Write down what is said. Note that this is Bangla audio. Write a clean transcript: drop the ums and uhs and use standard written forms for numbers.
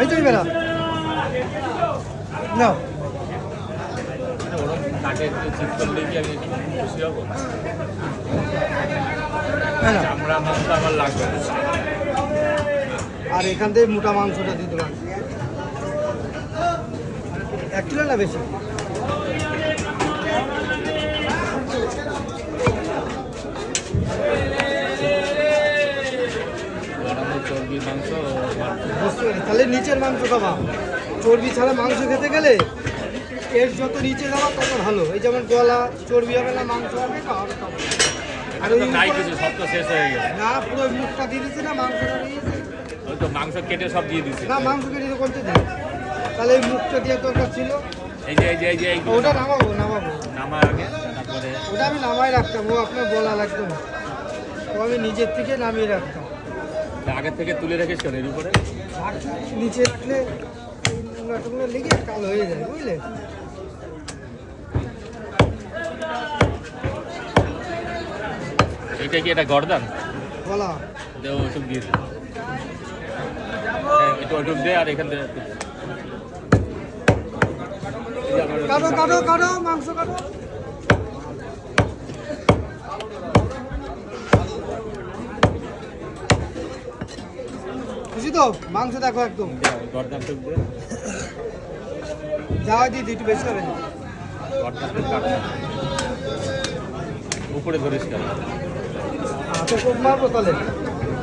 এই যাই বেড়া নাও তাকে ঠিক করলে কি আমি খুশি হবো? চামড়া মাংস আমার লাগবে না। আর এখান থেকে মোটা মাংসটা দিতে পারেন 1 কিলো না বেশি। চর্বি মাংস তাহলে নিচের মাংস খাবা, চর্বি ছাড়া মাংস খেতে গেলে এর যত নিচে যাওয়া তত ভালো। এই যেমন গলা চর্বি হবে না, মাংস হবে না, আর ওই নাই কিছু সব তো শেষ হয়ে গেছে। না পুরো মুখটা দিয়ে দিচ্ছে না, মাংসটা দিয়ে দিচ্ছে। ওই তো মাংস কেটে সব দিয়ে দিচ্ছে। না মাংস কেটে করতে দিই, তাহলে এই মুখটা দিয়ে দরকার ছিল। এই যে এই যে এই যে ওটা নামাবো নামার আগে তারপরে ওটা আমি নামাই রাখতাম, ও আপনার বলা লাগতো না, ও আমি নিজের থেকে নামিয়ে রাখতাম। আগের থেকে তুলে রেখেছ কেন এর উপরে? নিচে রাখলে নোংরা লেগে কালো হয়ে যায়, বুঝলে? এইটা কি এটা গর্দান? বলা দেও ওইসব দিয়ে দে, একটু ওইটুক দে আর এখান থেকে কাটো কাটো কাটো মাংস কাটো। খুশি তো? মাংস দেখো একদম গর্দান টুক দে, যাওয়া দিয়ে একটু বেশি হবে না। গর্দান টুক কাট, উপরে ধরিস কেন? হাতে খুব মারবো তাহলে।